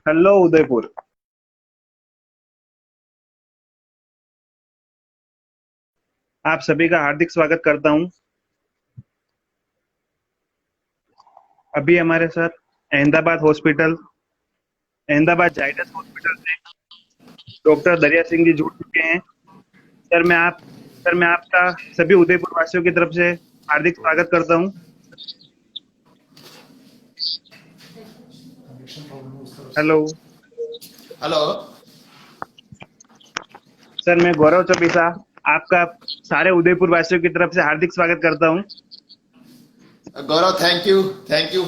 Hello Udaipur. आप सभी का हार्दिक स्वागत करता हूं। अभी हमारे साथ अहमदाबाद हॉस्पिटल, अहमदाबाद जाइडस हॉस्पिटल से डॉक्टर दरिया सिंह जी जुड़ चुके हैं। सर मैं आप सर मैं आपका सभी उदयपुर वासियों की तरफ से हार्दिक स्वागत करता हूं। Hello hello. सर, मैं गौरव चौबीसा आपका सारे उदयपुर वासियों की तरफ से हार्दिक स्वागत करता हूं। Gaurav, thank you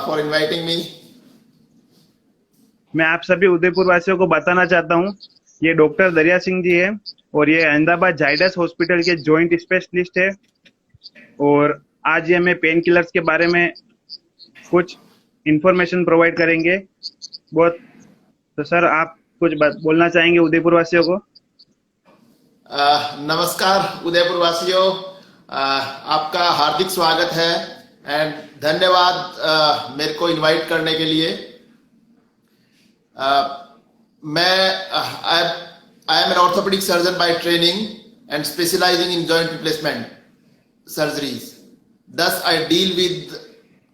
for inviting me. मैं आप सभी उदयपुर वासियों को बताना चाहता हूं, ये डॉक्टर दरिया सिंह जी है और ये अहमदाबाद जाइडस हॉस्पिटल के जॉइंट स्पेशलिस्ट है। और आज ये हमें पेन किलर्स के बारे में कुछ इंफॉर्मेशन प्रोवाइड करेंगे। बहुत तो सर, आप कुछ बोलना चाहेंगे उदयपुर वासियों को? नमस्कार उदयपुर वासियों, आपका हार्दिक स्वागत है एंड धन्यवाद मेरे को इनवाइट करने के लिए। मैं I am an orthopaedic surgeon by training and specialising in joint replacement surgeries. Thus, I deal with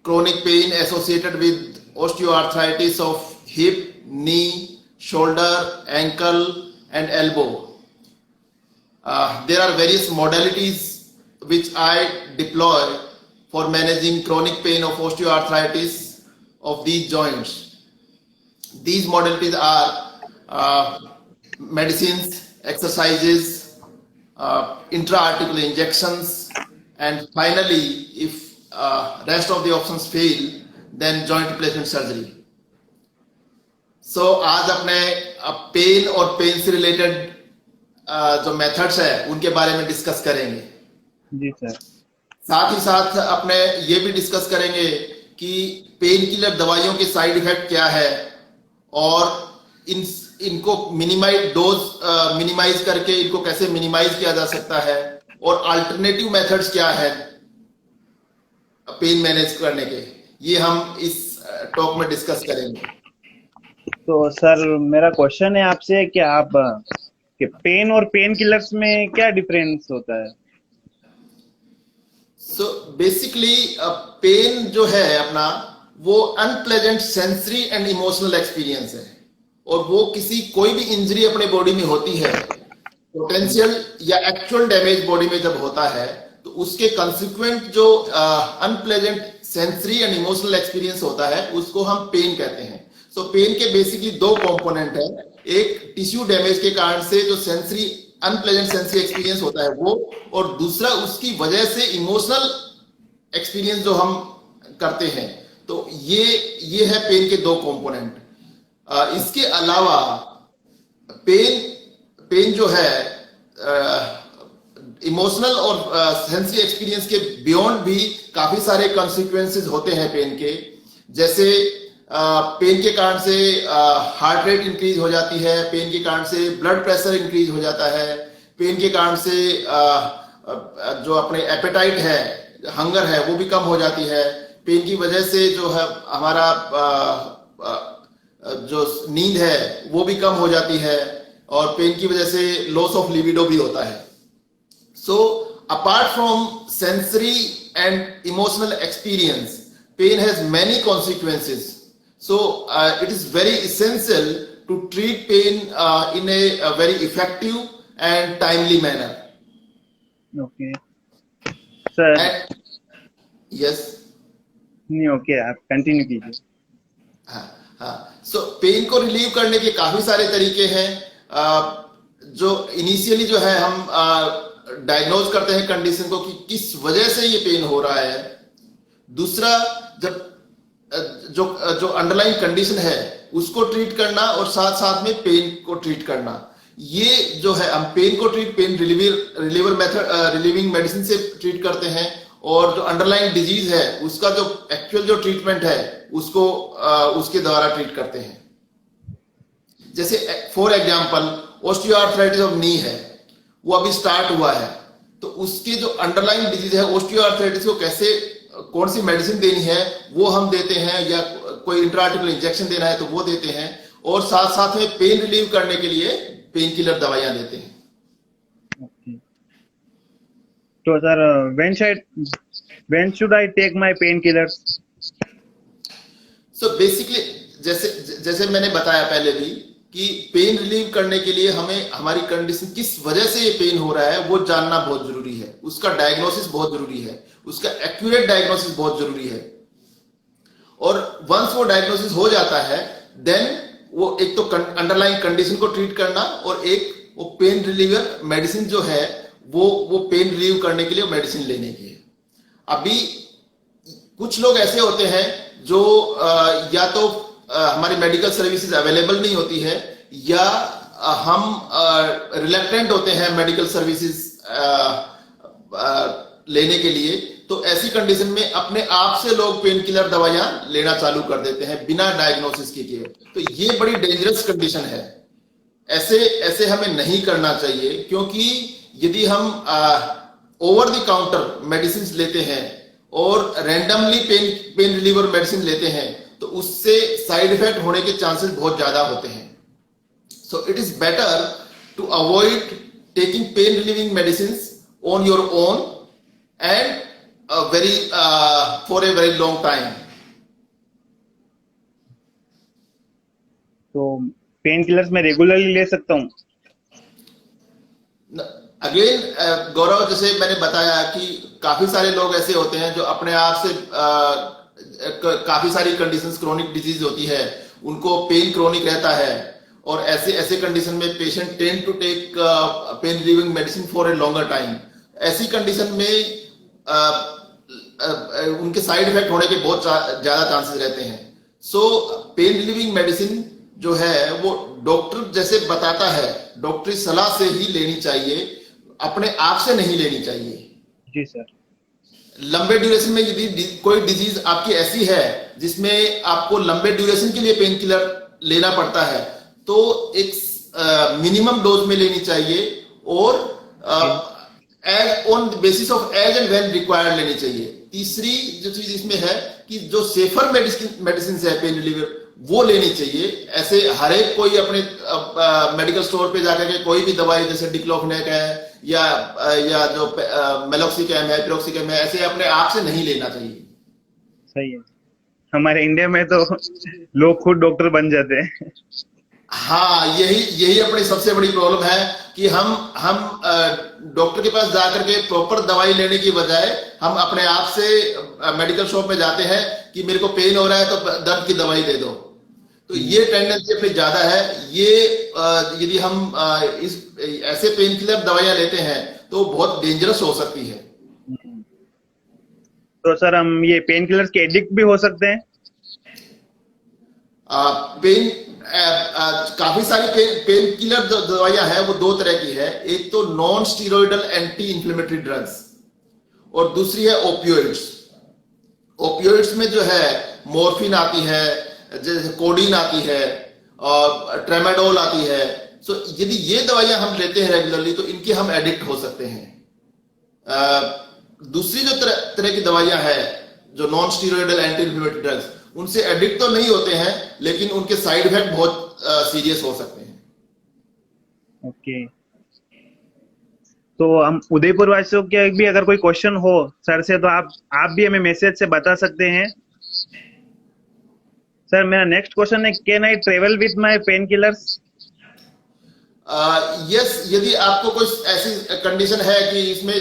chronic pain associated with osteoarthritis of hip, knee, shoulder, ankle, and elbow. There are various modalities which I deploy for managing chronic pain of osteoarthritis of these joints. These modalities are medicines, exercises, intra-articular injections, and finally, if rest of the options fail, then joint replacement surgery. So आज अपने pen और pen से related जो methods है उनके बारे में discuss करेंगे। जी सर। साथ ही साथ अपने ये भी डिस्कस करेंगे कि पेन किलर दवाइयों के साइड इफेक्ट क्या है और इनको मिनिमाइज करके इनको कैसे मिनिमाइज किया जा सकता है और अल्टरनेटिव मेथड्स क्या है पेन मैनेज करने के, ये हम इस टॉक में डिस्कस करेंगे। तो सर, मेरा क्वेश्चन है आपसे कि आप कि पेन और पेन किलर्स में क्या डिफरेंस होता है? सो बेसिकली पेन जो है अपना वो unpleasant sensory and emotional experience है और वो कोई भी इंजरी अपने बॉडी में होती है, पोटेंशियल या एक्चुअल डैमेज बॉडी में जब होता है तो उसके कंसिक्वेंट जो unpleasant sensory and emotional experience होता है उसको हम पेन कहते हैं। सो पेन के बेसिकली दो कंपोनेंट है, एक टिश्यू डैमेज के कारण से जो अनप्लेजेंट सेंसरी एक्सपीरियंस होता है वो, और दूसरा उसकी वजह से इमोशनल एक्सपीरियंस जो हम करते हैं। तो ये है पेन के दो कंपोनेंट। इसके अलावा पेन जो है इमोशनल और सेंसरी एक्सपीरियंस के बियॉन्ड भी काफी सारे कॉन्सिक्वेंसेस होते हैं पेन के। जैसे पेन के कारण से हार्ट रेट इंक्रीज हो जाती है, पेन के कारण से ब्लड प्रेशर इंक्रीज हो जाता है, पेन के कारण से जो अपने एपेटाइट है, हंगर है, वो भी कम हो जाती है। पेन की वजह से जो है हमारा जो नींद है वो भी कम हो जाती है और पेन की वजह से लॉस ऑफ लिबिडो भी होता है। So apart from sensory and emotional experience, pain has many consequences. So it is very essential to treat pain in a very effective and timely manner. Okay sir. Yes. नहीं, okay, आप continue कीजिए। हाँ। सो pen को relieve करने के काफी सारे तरीके हैं। जो इनिशियली जो है हम डायग्नोज करते हैं कंडीशन को कि किस वजह से ये पेन हो रहा है। दूसरा, जब जो अंडरलाइन कंडीशन है उसको ट्रीट करना और साथ साथ में पेन को ट्रीट करना, ये जो है हम पेन को पेन रिलीविंग मेडिसिन से ट्रीट करते हैं और जो अंडरलाइन डिजीज है उसका जो एक्चुअल जो ट्रीटमेंट है उसको उसके द्वारा ट्रीट करते हैं। जैसे फॉर एग्जांपल ऑस्टियोआर्थराइटिस ऑफ नी है, वो अभी स्टार्ट हुआ है, तो उसके जो अंडरलाइन डिजीज है ऑस्टियोआर्थराइटिस को कैसे कौन सी मेडिसिन देनी है वो हम देते हैं, या कोई इंट्राआर्टिकुलर इंजेक्शन देना है तो वो देते हैं, और साथ साथ में पेन रिलीव करने के लिए पेन किलर दवाइयां देते हैं। Okay. तो sir when should I take my painkillers? So basically जैसे जैसे मैंने बताया पहले भी कि पेन रिलीव करने के लिए हमें हमारी कंडीशन, किस वजह से ये पेन हो रहा है वो जानना बहुत जरूरी है, उसका डायग्नोसिस बहुत जरूरी है, उसका एक्यूरेट डायग्नोसिस बहुत जरूरी है। और वंस वो डायग्नोसिस हो जाता है देन वो एक तो अंडरलाइन कंडीशन को ट्रीट करना, और एक वो पेन रिलीवर मेडिसिन जो है वो पेन रिलीव करने के लिए मेडिसिन लेने की है। अभी कुछ लोग ऐसे होते हैं जो या तो हमारी मेडिकल सर्विसेज अवेलेबल नहीं होती है, या हम रिलेक्टेंट होते हैं मेडिकल सर्विसेज लेने के लिए। तो ऐसी कंडीशन में अपने आप से लोग पेन किलर दवाइयां लेना चालू कर देते हैं बिना डायग्नोसिस के किए। तो ये बड़ी डेंजरस कंडीशन है, ऐसे हमें नहीं करना चाहिए, क्योंकि यदि हम ओवर द काउंटर मेडिसिन लेते हैं और रैंडमली पेन रिलीवर मेडिसिन लेते हैं तो उससे साइड इफेक्ट होने के चांसेस बहुत ज्यादा होते हैं। So it is better to avoid taking pain relieving medicine on your own and for a very long time. तो पेन किलर्स मैं रेगुलरली ले सकता हूँ? अगेन गौरव, जैसे मैंने बताया कि काफी सारे लोग ऐसे होते हैं जो अपने आप से काफी सारी कंडीशंस, क्रोनिक डिजीज होती है, उनको पेन क्रोनिक रहता है, और ऐसे कंडीशन में patient tend to take pain relieving medicine for a longer time. ऐसी कंडीशन में उनके साइड इफेक्ट होने के बहुत ज्यादा चांसेस रहते हैं। सो पेन रिलीविंग मेडिसिन जो है वो डॉक्टर जैसे बताता है, डॉक्टरी सलाह से ही लेनी चाहिए, अपने आप से नहीं लेनी चाहिए। जी सर। लंबे ड्यूरेशन में यदि कोई डिजीज आपकी ऐसी है जिसमें आपको लंबे ड्यूरेशन के लिए पेन किलर लेना पड़ता है, तो एक मिनिमम डोज में लेनी चाहिए, और on basis of as and when required लेनी चाहिए। तीसरी जो चीज इसमें है कि जो सेफर मेडिसिन है पेन रिलीवर, वो लेनी चाहिए। ऐसे हर एक कोई अपने मेडिकल स्टोर पे जाकर के कोई भी दवाई जैसे डिक्लोफेनेक है या जो मेलोक्सिकैम है, पिरोक्सिकैम है, ऐसे अपने आप से नहीं लेना चाहिए। सही है। हमारे इंडिया में तो लोग खुद डॉक्टर बन जाते हैं। हाँ, यही अपनी सबसे बड़ी प्रॉब्लम है कि हम डॉक्टर के पास जाकर के प्रॉपर दवाई लेने की बजाय हम अपने आप से मेडिकल शॉप में जाते हैं कि मेरे को पेन हो रहा है तो दर्द की दवाई दे दो। तो ये टेंडेंसी अपनी ज्यादा है। ये यदि हम ऐसे पेन किलर दवाइयां लेते हैं तो बहुत डेंजरस हो सकती है। तो सर हम ये पेन किलर्स के एडिक्ट भी हो सकते हैं? काफी सारी पेन किलर दवाइयां हैं वो दो तरह की है। एक तो non steroidal anti inflammatory drugs, और दूसरी है ओपियोइड्स। ओपियोइड्स में जो है मॉर्फिन आती है, जैसे कोडीन आती है, और ट्रेमाडोल आती है। सो यदि ये दवाइयां हम लेते हैं रेगुलरली तो इनके हम एडिक्ट हो सकते हैं। दूसरी जो तरह की दवाइयां हैं जो non steroidal anti inflammatory drugs, उनसे एडिक्ट तो नहीं होते हैं, लेकिन उनके साइड इफेक्ट बहुत सीरियस हो सकते हैं। ओके। तो हम उदयपुर वासियों के भी अगर कोई क्वेश्चन हो सर से तो आप भी हमें मैसेज से बता सकते हैं। सर मेरा नेक्स्ट क्वेश्चन है, can I travel with my pain killers? Yes, यदि आपको कोई ऐसी कंडीशन है कि इसमें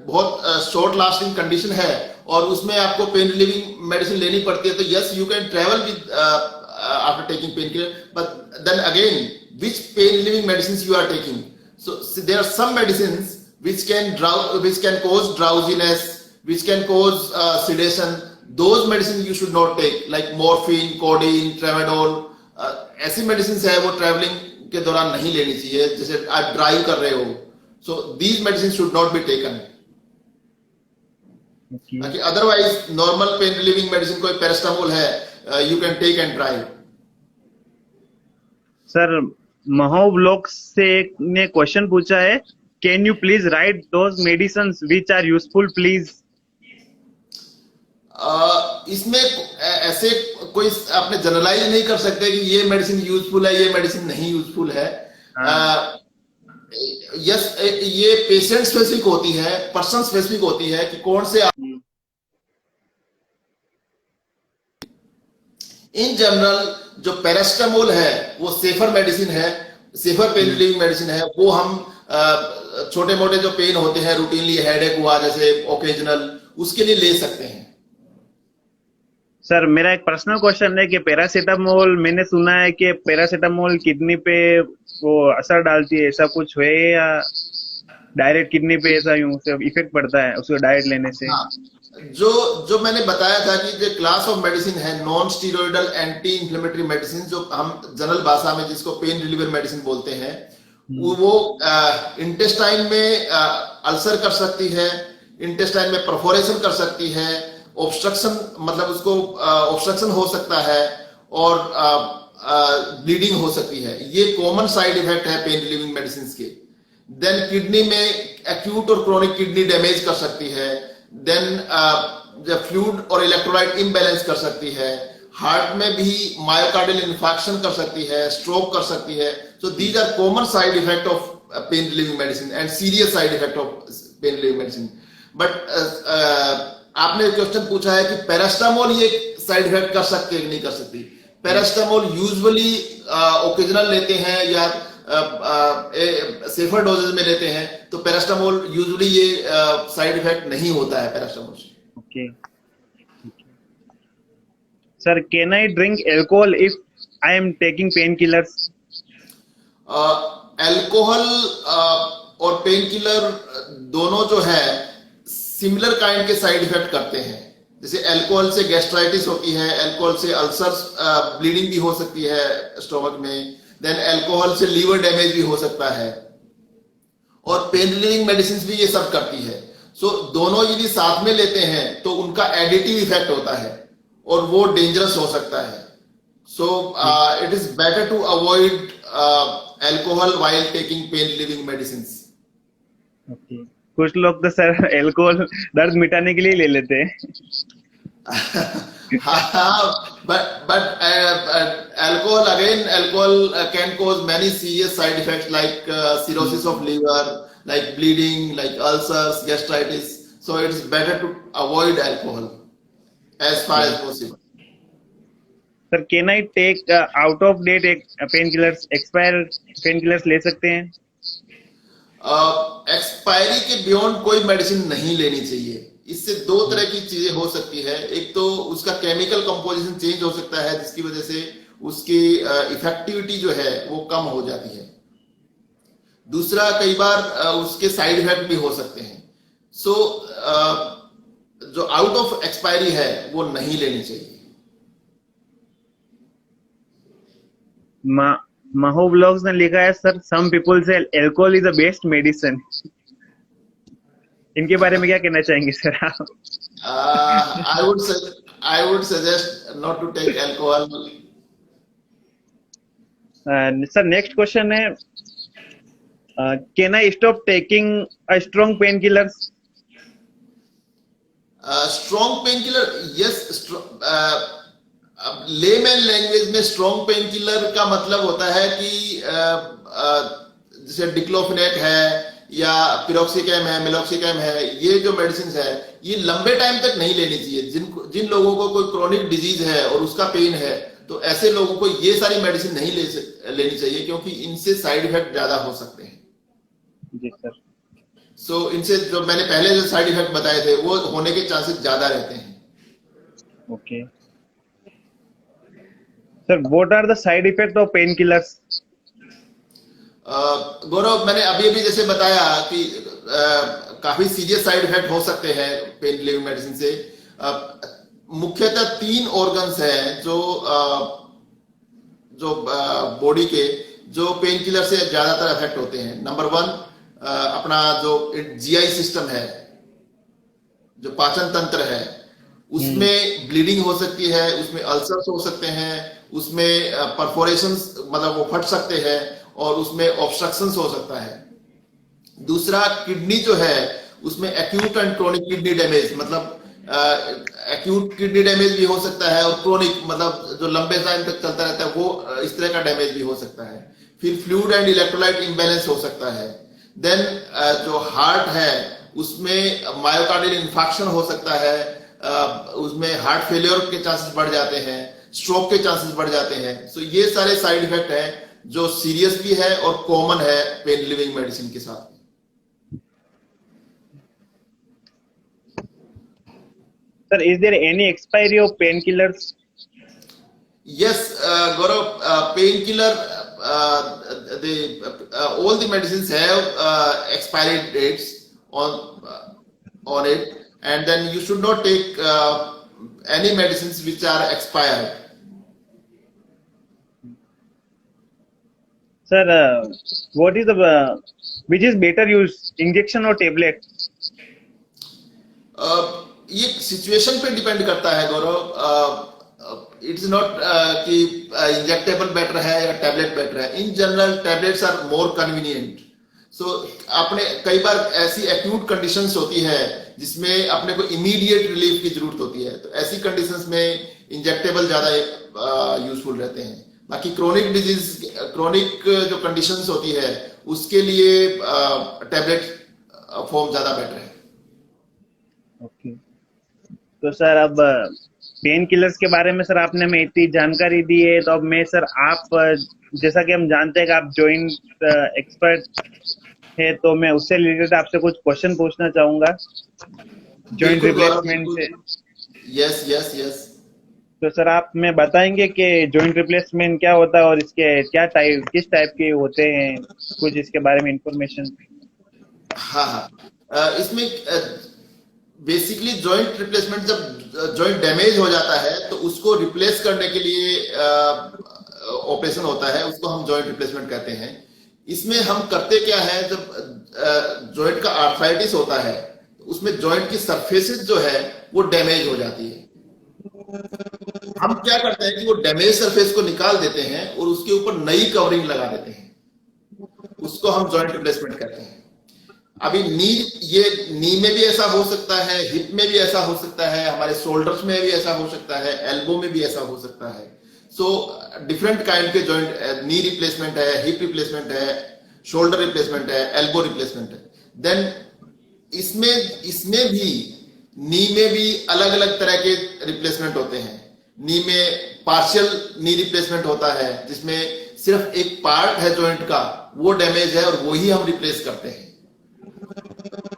बहुत शॉर्ट लास्टिंग कंडीशन है और उसमें आपको पेन रिलीविंग मेडिसिन लेनी पड़ती है, तो yes you can travel with after taking pain killer, but then again which pain relieving medicines you are taking. So there are some medicines which can cause drowsiness, which can cause sedation. Those medicines you should not take, like morphine, codeine, tramadol. ऐसी medicines है वो traveling के दौरान नहीं लेनी चाहिए, जैसे आप ड्राइव कर रहे हो। So these medicines should not be taken. Okay. Otherwise normal pain relieving medicine कोई paracetamol है, you can take and drive. Sir महो ब्लॉग से एक ने क्वेश्चन पूछा है, can you please write those medicines which are useful please? इसमें ऐसे कोई आपने जनरलाइज नहीं कर सकते कि ये मेडिसिन यूजफुल है, ये मेडिसिन नहीं यूजफुल है। हाँ। यस, ये पेशेंट स्पेसिफिक होती है, पर्सन स्पेसिफिक होती है कि कौन से। हम्म। इन जनरल जो पैरास्टामोल है वो सेफर मेडिसिन है, सेफर पेन रिलीविंग मेडिसिन है। वो हम छोटे मोटे जो पेन होते हैं, रूटीनली हेडेक हुआ जैसे ओकेजनल, उसके लिए ले सकते हैं। सर मेरा एक पर्सनल क्वेश्चन है कि पैरासीटामोल, मैंने सुना है कि पैरासीटामोल किडनी पे वो असर डालती है, ऐसा कुछ है या डायरेक्ट किडनी पे ऐसा यूं से इफेक्ट पड़ता है उसको डाइट लेने से? हाँ, जो जो मैंने बताया था कि जो क्लास ऑफ मेडिसिन है non steroidal anti inflammatory medicine, जो हम जनरल भाषा में जिसको पेन रिलीवर मेडिसिन बोलते हैं, वो इंटेस्टाइन में अल्सर कर सकती है, इंटेस्टाइन में परफोरेशन कर सकती है, ऑब्स्ट्रक्शन मतलब उसको ऑब्स्ट्रक्शन हो सकता है, और ब्लीडिंग हो सकती है। ये कॉमन साइड इफेक्ट है पेन रिलीविंग मेडिसिन के। देन किडनी में एक्यूट और क्रोनिक किडनी डैमेज कर सकती है। देन फ्लूइड और इलेक्ट्रोलाइट इम्बैलेंस कर सकती है। हार्ट में भी मायोकार्डियल इन्फेक्शन कर सकती है, स्ट्रोक कर सकती है। So these are common side effect of pain relieving medicine and serious side effect of pain relieving medicine. But आपने क्वेश्चन पूछा है कि पैरास्टामोल ये साइड इफेक्ट कर सकते हैं कि नहीं कर सकती। पैरास्टामोल यूजुअली ओकेजनल लेते हैं या सेफर डोजेज में लेते हैं, तो पैरास्टामोल यूजुअली ये साइड इफेक्ट नहीं होता है पैरास्टामोल से। Okay sir, can I drink alcohol if I am taking pain killers? Alcohol और पेन किलर दोनों जो है सिमिलर काइंड के साइड इफेक्ट करते हैं। जैसे अल्कोहल से गैस्ट्राइटिस होती है, अल्कोहल से अल्सर्स, ब्लीडिंग भी हो सकती है स्टोमक में। देन अल्कोहल से लीवर डैमेज भी हो सकता है, और पेन रिलीविंग मेडिसिन भी ये सब करती है। सो दोनों यदि साथ में लेते हैं तो उनका एडिटिव इफेक्ट होता है और वो डेंजरस हो सकता है। So it is better to avoid alcohol while taking pain relieving medicine. कुछ लोग तो सर एल्कोहल दर्द मिटाने के लिए ले लेते हैं। but alcohol again, alcohol can cause many serious side effects like cirrhosis of liver, like bleeding, like ulcers, gastritis. So it's better to avoid alcohol as far as possible. Sir can I take out of date pain killers, expire pain killers ले सकते हैं? Expiry के beyond कोई medicine नहीं लेनी चाहिए। इससे दो तरह की चीजें हो सकती है। एक तो उसका केमिकल कंपोजिशन चेंज हो सकता है जिसकी वजह से उसकी इफेक्टिविटी जो है वो कम हो जाती है। दूसरा, कई बार उसके साइड इफेक्ट भी हो सकते हैं। सो जो आउट ऑफ एक्सपायरी है वो नहीं लेनी चाहिए। महो ब्लॉग्स ने लिखा है सर, सम पीपल से alcohol is the best medicine. इनके बारे में क्या कहना चाहेंगे सर आप? I would suggest not to take alcohol. Sir next question है, can I stop taking strong pain killers? Strong pain killer, yes. Layman language में स्ट्रॉन्ग पेन किलर का मतलब होता है कि जैसे डिक्लोफिनेक है या पिरोक्सिकैम है, मेलोक्सिकैम है, ये जो मेडिसिन है ये लंबे टाइम तक नहीं लेनी चाहिए। जिन लोगों को कोई क्रोनिक डिजीज है और उसका पेन है, तो ऐसे लोगों को ये सारी मेडिसिन नहीं लेनी चाहिए, क्योंकि इनसे साइड इफेक्ट ज्यादा हो सकते हैं। जी सर। सो इनसे जो मैंने पहले जो साइड इफेक्ट बताए थे वो होने के चांसेस ज्यादा रहते हैं। Okay sir, what are the side effect of pain killers? Gaurav, मैंने अभी अभी जैसे बताया कि काफी सीरियस साइड इफेक्ट हो सकते हैं पेन रिलीविंग मेडिसिन से। मुख्यतः 3 ऑर्गन्स हैं जो बॉडी के जो पेन किलर से ज्यादातर इफेक्ट होते हैं। नंबर 1 अपना जो जीआई सिस्टम है, जो पाचन तंत्र है, उसमें ब्लीडिंग हो सकती है, उसमें अल्सर्स हो सकते हैं, उसमें परफोरेशंस मतलब वो फट सकते हैं, और उसमें ऑब्स्ट्रक्शंस हो सकता है। दूसरा, किडनी जो है उसमें acute and chronic kidney damage, मतलब एक्यूट किडनी डैमेज भी हो सकता है, और क्रोनिक मतलब जो लंबे टाइम तक चलता रहता है वो इस तरह का डैमेज भी हो सकता है। फिर फ्लूइड एंड इलेक्ट्रोलाइट इम्बैलेंस हो सकता है। देन जो हार्ट है उसमें मायोकार्डियल इंफार्क्शन हो सकता है, उसमें हार्ट फेलियर के चांसेस बढ़ जाते हैं, स्ट्रोक के चांसेस बढ़ जाते हैं। सो ये सारे साइड इफेक्ट हैं जो सीरियस भी है और कॉमन है पेन रिलीविंग मेडिसिन के साथ। Sir, is there any expiry of painkillers? Yes, Gaurav, painkiller, all the medicines have expiry dates on it, and then you should not take any medicines which are expired. Sir, what is which is better use, injection or tablet? ये situation पे depend करता है Gaurav. It's not कि injectable better है या tablet better है। In general tablets are more convenient. So आपने कई बार ऐसी एक्यूट कंडीशंस होती है जिसमें अपने को इमीडिएट रिलीफ की जरूरत होती है, तो ऐसी कंडीशंस में इंजेक्टेबल ज्यादा यूजफुल रहते हैं। बाकी क्रोनिक डिजीज, क्रोनिक जो कंडीशंस होती है उसके लिए टैबलेट फॉर्म ज्यादा बेटर है। ओके, तो सर अब पेन किलर्स के बारे में सर आपने हमें इतनी जानकारी दी है, तो अब मैं सर आप जैसा कि हम जानते हैं कि आप जॉइंट एक्सपर्ट है, तो मैं उससे रिलेटेड आपसे कुछ क्वेश्चन पूछना चाहूंगा जॉइंट रिप्लेसमेंट से। Yes yes yes. तो सर आप मैं बताएंगे कि जॉइंट रिप्लेसमेंट क्या होता है और इसके क्या टाइप, किस टाइप के होते हैं, कुछ इसके बारे में इंफॉर्मेशन। हाँ हाँ, इसमें बेसिकली जॉइंट रिप्लेसमेंट, जब जॉइंट डैमेज हो जाता है तो उसको रिप्लेस करने के लिए ऑपरेशन होता है, उसको हम जॉइंट रिप्लेसमेंट कहते हैं। इसमें हम करते क्या है, जब जॉइंट का आर्थराइटिस होता है उसमें जॉइंट की सरफेसेस जो है वो डैमेज हो जाती है। हम क्या करते हैं कि वो डैमेज सरफेस को निकाल देते हैं और उसके ऊपर नई कवरिंग लगा देते हैं, उसको हम जॉइंट रिप्लेसमेंट कहते हैं। अभी नी में भी ऐसा हो सकता है, हिप में भी ऐसा हो सकता है, हमारे शोल्डर्स में भी ऐसा हो सकता है, एल्बो में भी ऐसा हो सकता है। सो डिफरेंट काइंड के जॉइंट, नी रिप्लेसमेंट है, हिप रिप्लेसमेंट है, शोल्डर रिप्लेसमेंट है, एल्बो रिप्लेसमेंट है। देन इसमें भी नी में भी अलग अलग तरह के रिप्लेसमेंट होते हैं। नी में पार्शियल नी रिप्लेसमेंट होता है जिसमें सिर्फ एक पार्ट है जॉइंट का, वो डैमेज है और वो ही हम रिप्लेस करते हैं।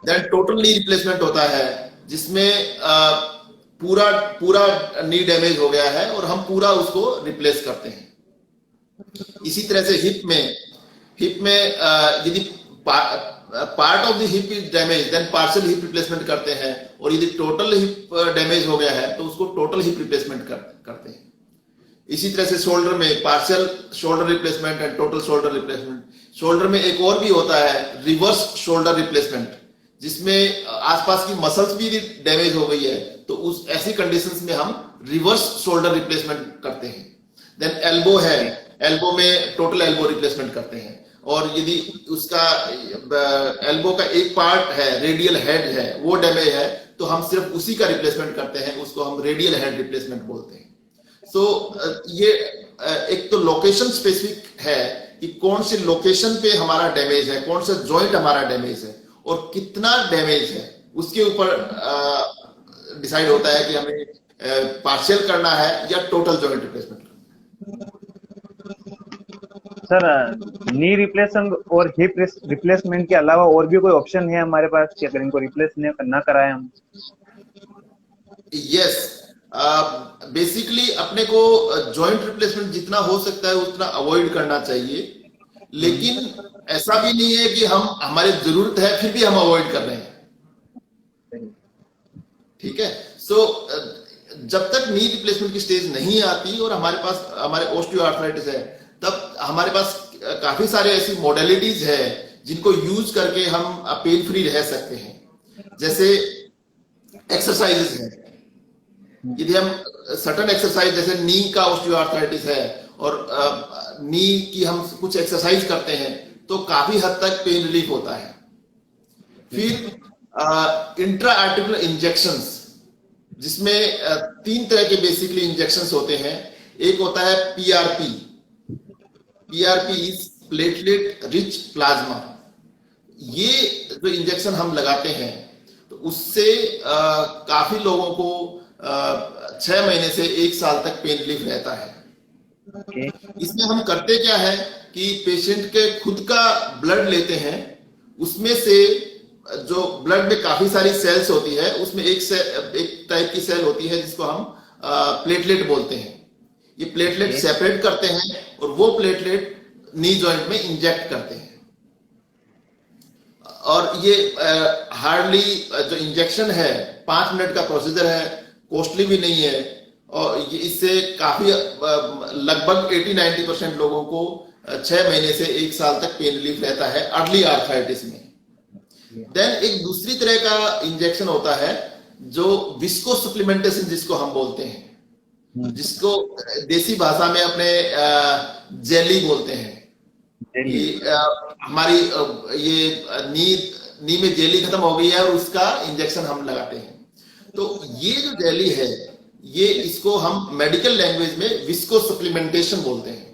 देन टोटल नी रिप्लेसमेंट होता है जिसमें पूरा नी डैमेज हो गया है और हम पूरा उसको रिप्लेस करते हैं। इसी तरह से हिप में यदि part of the hip is damage, then partial hip replacement करते हैं, और यदि टोटल हिप डैमेज हो गया है तो उसको टोटल हिप रिप्लेसमेंट करते हैं। इसी तरह से शोल्डर में partial shoulder replacement and total shoulder replacement. Shoulder में एक और भी होता है रिवर्स शोल्डर रिप्लेसमेंट, जिसमें आसपास की मसल्स भी डैमेज हो गई है तो उस ऐसी कंडीशंस में हम रिवर्स शोल्डर रिप्लेसमेंट करते हैं। देन एल्बो है, एल्बो में टोटल एल्बो रिप्लेसमेंट करते हैं, और यदि उसका एल्बो का एक पार्ट है, रेडियल हेड है, वो डैमेज है तो हम सिर्फ उसी का रिप्लेसमेंट करते हैं, उसको हम रेडियल हेड रिप्लेसमेंट बोलते हैं। सो ये एक तो लोकेशन स्पेसिफिक है कि कौन सी लोकेशन पे हमारा डैमेज है, कौन सा जॉइंट हमारा डैमेज है और कितना डैमेज है, उसके ऊपर डिसाइड होता है कि हमें पार्शियल करना है या टोटल जॉइंट रिप्लेसमेंट करना है। सर नी रिप्लेसमेंट और हिप रिप्लेसमेंट के अलावा और भी कोई ऑप्शन है हमारे पास कि अगर इनको रिप्लेस ना कराएं हम? यस, बेसिकली अपने को जॉइंट रिप्लेसमेंट जितना हो सकता है उतना अवॉइड करना चाहिए, लेकिन ऐसा भी नहीं है कि हमारी जरूरत है फिर भी हम अवॉइड कर रहे हैं। ठीक है, सो जब तक नी रिप्लेसमेंट की स्टेज नहीं आती और हमारे ऑस्टियोआर्थराइटिस है, तब हमारे पास काफी सारे ऐसी मॉडलिटीज है जिनको यूज करके हम पेन फ्री रह सकते हैं। जैसे एक्सरसाइजेस है, यदि हम सर्टेन एक्सरसाइज, जैसे नी का ऑस्टियोआर्थराइटिस है और नी की हम कुछ एक्सरसाइज करते हैं तो काफी हद तक पेन रिलीफ होता है। फिर इंट्रा आर्टिकुलर इंजेक्शंस, जिसमें 3 तरह के बेसिकली इंजेक्शंस होते हैं। एक होता है PRP. PRP is platelet rich plasma. ये जो इंजेक्शन हम लगाते हैं तो उससे काफी लोगों को 6 महीने से 1 साल तक पेन रिलीफ रहता है। ओके। इसमें हम करते क्या है कि पेशेंट के खुद का ब्लड लेते हैं, उसमें से जो ब्लड में काफी सारी सेल्स होती है, उसमें एक टाइप की सेल होती है जिसको हम प्लेटलेट बोलते हैं। ये प्लेटलेट ओके। सेपरेट करते हैं और वो प्लेटलेट नी जॉइंट में इंजेक्ट करते हैं। और ये हार्डली जो इंजेक्शन है 5 मिनट का प्रोसीजर है, कॉस्टली भी नहीं है, और ये इससे काफी लगभग 80-90% लोगों को 6 महीने से 1 साल तक पेन रिलीफ रहता है अर्ली आर्थराइटिस में। देन एक दूसरी तरह का इंजेक्शन होता है जो विस्को सप्लीमेंटेशन जिसको हम बोलते हैं, जिसको देसी भाषा में अपने जेली बोलते हैं। हमारी ये नी में जेली खत्म हो गई है और उसका इंजेक्शन हम लगाते हैं। तो ये जो जेली है, ये इसको हम मेडिकल लैंग्वेज में विस्को सप्लीमेंटेशन बोलते हैं।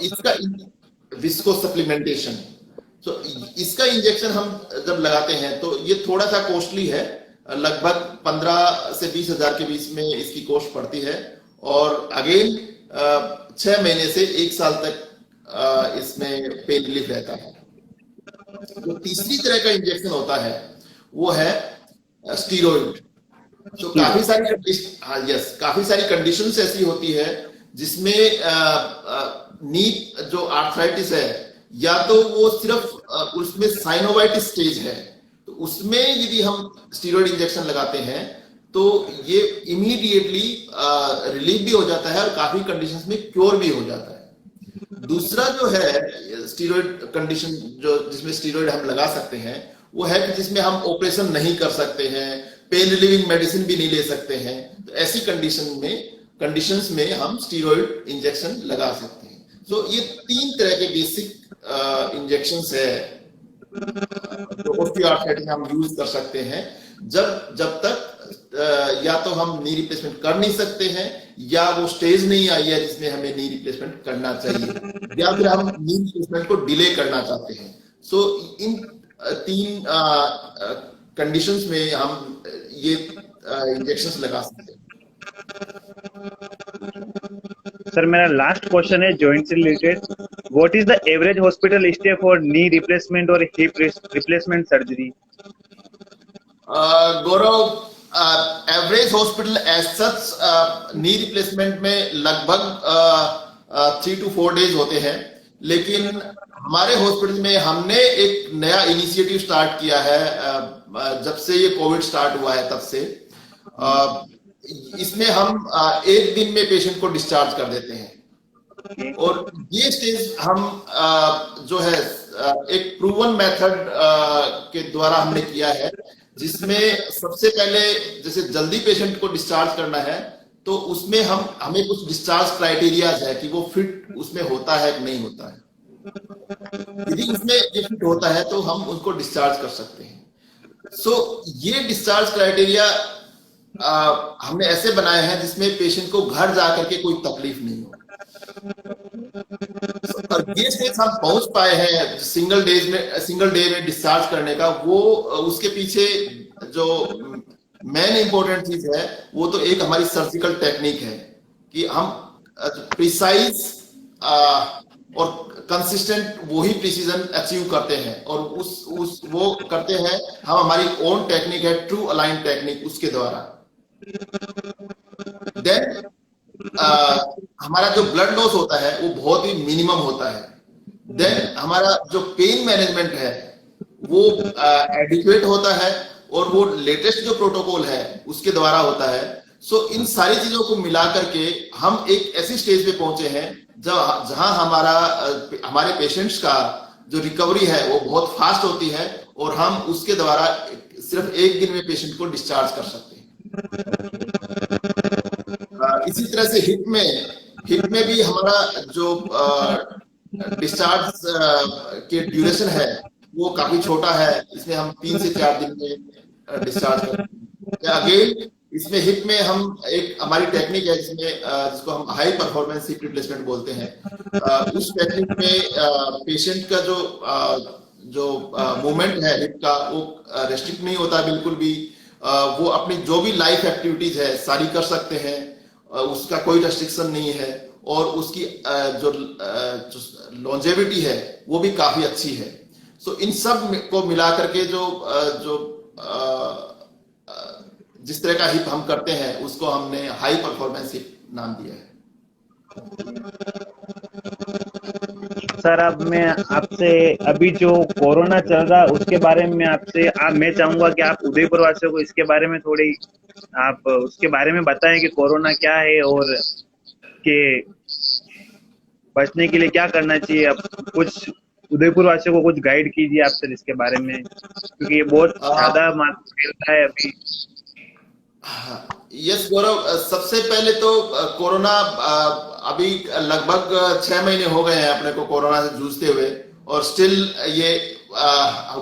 इसका विस्को सप्लीमेंटेशन, तो इसका इंजेक्शन हम जब लगाते हैं तो ये थोड़ा सा कॉस्टली है, लगभग 15 से 20 हजार के बीच में इसकी कॉस्ट पड़ती है। और अगेन 6 महीने से 1 साल तक इसमें पेन रिलीफ रहता है। जो तीसरी तरह का इंजेक्शन होता है वो है स्टीरॉइड। तो काफी सारी कंडीशंस ऐसी होती है जिसमें नी जो आर्थराइटिस है, या तो वो सिर्फ उसमें साइनोवाइटिस स्टेज है, तो उसमें यदि हम स्टीरॉइड इंजेक्शन लगाते हैं तो ये इमीडिएटली रिलीफ भी हो जाता है और काफी कंडीशंस में क्योर भी हो जाता है। दूसरा जो है स्टीरॉइड कंडीशन, जो जिसमें स्टीरॉइड हम लगा सकते हैं, वो है कि जिसमें हम ऑपरेशन नहीं कर सकते हैं, पेन रिलीविंग मेडिसिन भी नहीं ले सकते हैं। तो ऐसी कंडीशंस में हम स्टीरॉइड इंजेक्शन लगा सकते हैं। तो ये 3 तरह के बेसिक इंजेक्शंस है जो ऑस्टियोआर्थराइटिस में हम यूज कर सकते हैं, जब तक या तो हम नी रिप्लेसमेंट कर नहीं सकते हैं, या वो स्टेज नहीं आई है जिसमें हमें नी रिप्लेसमेंट करना चाहिए, या फिर हम नी रिप्लेसमेंट को डिले करना चाहते हैं। सो इन 3 कंडीशंस में हम ये इंजेक्शंस लगा सकते हैं। सर मेरा लास्ट क्वेश्चन है जॉइंट से related. What is the average hospital stay for knee replacement और hip replacement surgery? Gaurav, average hospital as such knee replacement में लगभग 3 to 4 डेज होते हैं, लेकिन हमारे हॉस्पिटल में हमने एक नया इनिशिएटिव स्टार्ट किया है जब से ये कोविड स्टार्ट हुआ है तब से। इसमें हम 1 दिन में पेशेंट को डिस्चार्ज कर देते हैं, और ये स्टेज हम जो है एक प्रूवन मेथड के द्वारा हमने किया है, जिसमें सबसे पहले जैसे जल्दी पेशेंट को डिस्चार्ज करना है तो उसमें हमें कुछ डिस्चार्ज क्राइटेरियाज है कि वो फिट उसमें होता है कि नहीं होता है। यदि उसमें ये फिट होता है तो हम उसको डिस्चार्ज कर सकते हैं। सो ये डिस्चार्ज क्राइटेरिया हमने ऐसे बनाए हैं जिसमें पेशेंट को घर जाकर के कोई तकलीफ नहीं हो। और ये स्टेज हम पहुंच पाए हैं सिंगल डे में डिस्चार्ज करने का, वो उसके पीछे जो मेन इंपॉर्टेंट चीज है वो तो एक हमारी सर्जिकल टेक्निक है कि हम प्रिसाइज और कंसिस्टेंट वही प्रिसीजन अचीव करते हैं, और वो करते हैं हम, हमारी ओन टेक्निक है ट्रू अलाइन टेक्निक, उसके द्वारा। देन हमारा जो ब्लड लॉस होता है वो बहुत ही मिनिमम होता है। देन हमारा जो पेन मैनेजमेंट है वो एडिक्वेट होता है, और वो लेटेस्ट जो प्रोटोकॉल है उसके द्वारा होता है। सो इन सारी चीजों को मिला करके हम एक ऐसी स्टेज पे पहुंचे हैं जहां हमारे पेशेंट्स का जो रिकवरी है वो बहुत फास्ट होती है, और हम उसके द्वारा सिर्फ 1 दिन में पेशेंट को डिस्चार्ज कर सकते हैं। इसी तरह से हिप में भी हमारा जो डिस्चार्ज के ड्यूरेशन है वो काफी छोटा है, इसमें हम 3 से 4 दिन में डिस्चार्ज करते हैं। अगेन इसमें हिप में हम एक हमारी टेक्निक है जिसमें जिसको हम हाई परफॉर्मेंस हिप रिप्लेसमेंट बोलते हैं। उस टेक्निक में पेशेंट का जो मूवमेंट है हिप का वो रेस्ट्रिक्ट नहीं होता बिल्कुल भी। वो अपनी जो भी लाइफ एक्टिविटीज है सारी कर सकते हैं, उसका कोई रेस्ट्रिक्शन नहीं है, और उसकी जो लॉन्जेविटी है वो भी काफी अच्छी है। सो इन सब को मिला करके जो जिस तरह का हिप हम करते हैं उसको हमने हाई परफॉर्मेंस हिप नाम दिया है। सर अब मैं आपसे अभी जो कोरोना चल रहा है उसके बारे में मैं चाहूंगा कि आप उदयपुर वासियों को इसके बारे में थोड़ी आप उसके बारे में बताएं कि कोरोना क्या है और के बचने के लिए क्या करना चाहिए। अब कुछ उदयपुर वासियों को कुछ गाइड कीजिए आप सर इसके बारे में, क्योंकि ये बहुत ज्यादा फैल रहा है अभी। यस गौरव, सबसे पहले तो कोरोना अभी लगभग 6 महीने हो गए हैं अपने को कोरोना से जूझते हुए, और स्टिल ये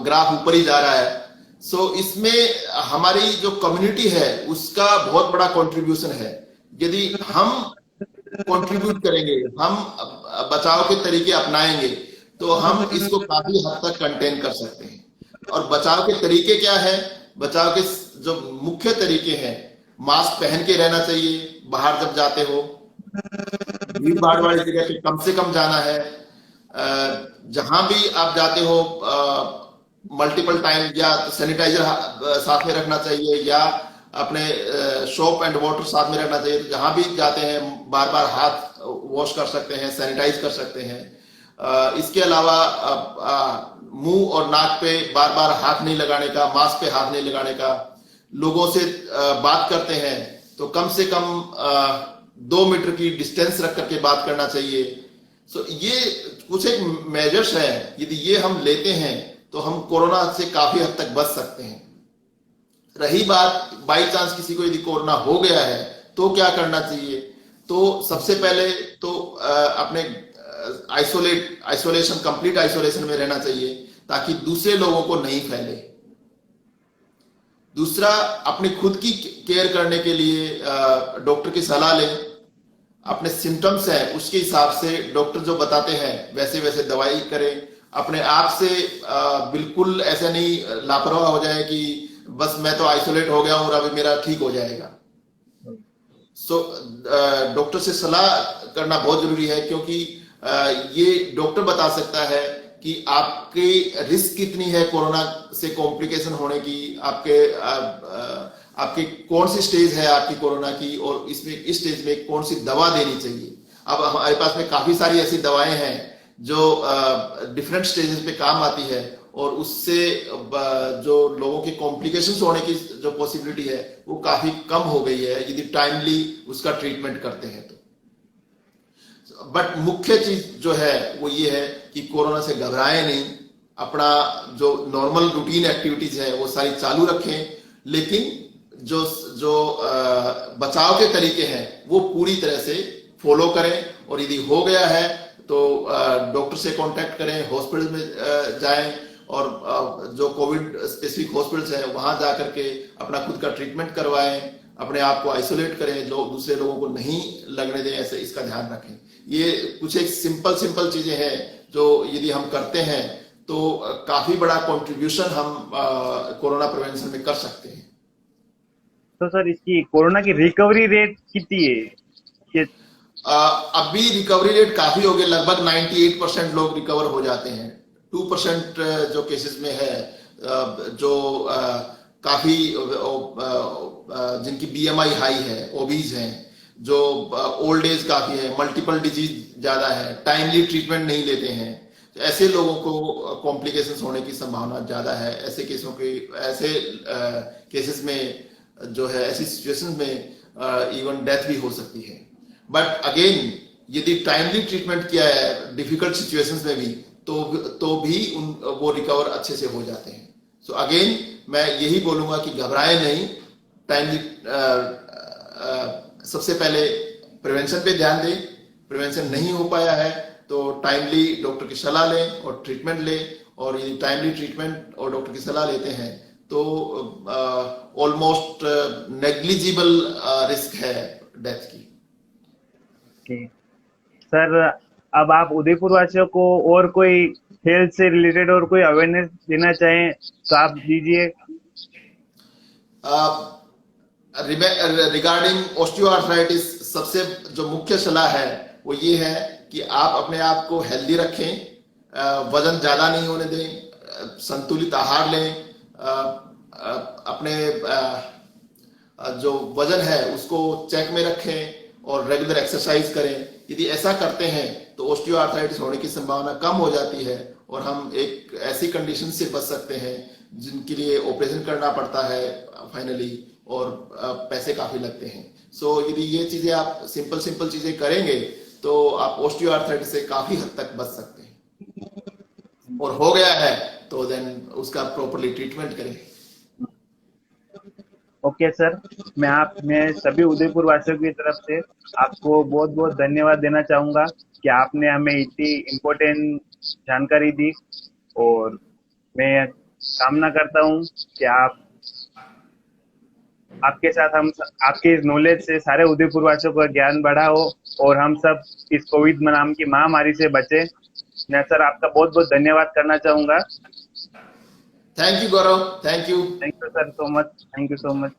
ग्राफ ऊपर ही जा रहा है। सो इसमें हमारी जो कम्युनिटी है उसका बहुत बड़ा कंट्रीब्यूशन है। यदि हम कंट्रीब्यूट करेंगे, हम बचाव के तरीके अपनाएंगे, तो हम इसको काफी हद तक कंटेन कर सकते हैं। और बचाव के तरीके क्या है? बचाव के जो मुख्य तरीके हैं, मास्क पहन के रहना चाहिए बाहर जब जाते हो, भीड़ भाड़ वाली जगह पे कम से कम जाना है, जहां भी आप जाते हो मल्टीपल टाइम या तो सैनिटाइजर साथ में रखना चाहिए, या अपने सोप एंड वाटर साथ में रखना चाहिए। तो जहां भी जाते हैं बार बार हाथ वॉश कर सकते हैं, सैनिटाइज कर सकते हैं। इसके अलावा मुंह और नाक पे बार बार हाथ नहीं लगाने का, मास्क पे हाथ नहीं लगाने का। लोगों से बात करते हैं तो कम से कम 2 मीटर की डिस्टेंस रख करके बात करना चाहिए। सो ये कुछ एक मेजर्स है, यदि ये हम लेते हैं तो हम कोरोना से काफी हद तक बच सकते हैं। रही बात बाई चांस किसी को यदि कोरोना हो गया है तो क्या करना चाहिए, तो सबसे पहले तो अपने आइसोलेशन, कंप्लीट आइसोलेशन में रहना चाहिए ताकि दूसरे लोगों को नहीं फैले। दूसरा, अपनी खुद की केयर करने के लिए डॉक्टर की सलाह लें। अपने सिम्टम्स हैं उसके हिसाब से डॉक्टर जो बताते हैं वैसे वैसे दवाई करें। अपने आप से बिल्कुल ऐसा नहीं लापरवाह हो जाए कि बस मैं तो आइसोलेट हो गया हूं और अभी मेरा ठीक हो जाएगा। सो डॉक्टर से सलाह करना बहुत जरूरी है, क्योंकि ये डॉक्टर बता सकता है कि आपके रिस्क कितनी है कोरोना से कॉम्प्लिकेशन होने की, आपके कौन सी स्टेज है आपकी कोरोना की, और इसमें इस स्टेज में कौन सी दवा देनी चाहिए। अब हमारे पास में काफी सारी ऐसी दवाएं हैं जो डिफरेंट स्टेजेस पे काम आती है, और उससे जो लोगों के कॉम्प्लिकेशंस होने की जो पॉसिबिलिटी है वो काफी कम हो गई है यदि टाइमली उसका ट्रीटमेंट करते हैं तो। बट मुख्य चीज जो है वो ये है कि कोरोना से घबराएं नहीं, अपना जो नॉर्मल रूटीन एक्टिविटीज है वो सारी चालू रखें, लेकिन जो जो बचाव के तरीके हैं वो पूरी तरह से फॉलो करें। और यदि हो गया है तो डॉक्टर से कांटेक्ट करें, हॉस्पिटल में जाएं, और जो कोविड स्पेसिफिक हॉस्पिटल्स हैं वहां जाकर के अपना खुद का ट्रीटमेंट करवाएं, अपने आप को आइसोलेट करें, दूसरे लोगों को नहीं लगने दें, ऐसे इसका ध्यान रखें। ये कुछ एक सिंपल चीजें हैं जो यदि हम करते हैं तो काफी बड़ा कंट्रीब्यूशन हम कोरोना प्रिवेंशन में कर सकते हैं। तो सर इसकी कोरोना की रिकवरी रेट कितनी है? अभी रिकवरी रेट काफी हो गया, लगभग 98% लोग रिकवर हो जाते हैं। 2% जो केसेस में है जो काफी जिनकी बीएमआई हाई है, ओबीज हैं, जो ओल्ड एज काफी है, मल्टीपल डिजीज ज्यादा है, टाइमली ट्रीटमेंट नहीं लेते हैं, तो ऐसे लोगों को कॉम्प्लिकेशंस होने की संभावना ज्यादा है। ऐसे केसेस में जो है, ऐसी सिचुएशंस में इवन डेथ भी हो सकती है। बट अगेन यदि टाइमली ट्रीटमेंट किया है डिफिकल्ट सिचुएशंस में भी तो भी वो रिकवर अच्छे से हो जाते हैं। सो अगेन मैं यही बोलूंगा कि घबराएं नहीं, टाइमली सबसे पहले प्रिवेंशन पे ध्यान दें। प्रिवेंशन नहीं हो पाया है तो टाइमली डॉक्टर की सलाह लें और ट्रीटमेंट लें, और यदि टाइमली ट्रीटमेंट और डॉक्टर की सलाह लेते हैं तो ऑलमोस्ट नेग्लिजिबल रिस्क है डेथ की। ओके सर, अब आप उदयपुर वासियों को और कोई हेल्थ से रिलेटेड और कोई अवेयरनेस देना चाहें तो आप दीजिए। रिगार्डिंग ऑस्टियोआर्थराइटिस सबसे जो मुख्य सलाह है वो ये है कि आप अपने आप को हेल्दी रखें, वजन ज्यादा नहीं होने दें, संतुलित आहार लें, अपने जो वजन है उसको चेक में रखें और रेगुलर एक्सरसाइज करें। यदि ऐसा करते हैं तो ऑस्टियोआर्थराइटिस होने की संभावना कम हो जाती है और हम एक ऐसी कंडीशन से बच सकते हैं जिनके लिए ऑपरेशन करना पड़ता है फाइनली, और पैसे काफी लगते हैं। सो यदि ये चीजें आप सिंपल चीजें करेंगे तो आप ऑस्टियोआर्थराइटिस से काफी हद तक बच सकते हैं, और हो गया है तो देन उसका प्रॉपर्ली ट्रीटमेंट करें। ओके सर, मैं सभी उदयपुर वासियों की तरफ से आपको बहुत बहुत धन्यवाद देना चाहूंगा कि आपने हमें इतनी इम्पोर्टेंट जानकारी दी। और मैं कामना करता हूं कि आपके साथ हम आपके इस नॉलेज से सारे उदयपुर वासियों का ज्ञान बढ़ा हो और हम सब इस कोविड नाम की महामारी से बचे। मैं सर आपका बहुत बहुत धन्यवाद करना चाहूंगा। Thank you Gaurav, thank you. Thank you sir so much, thank you so much.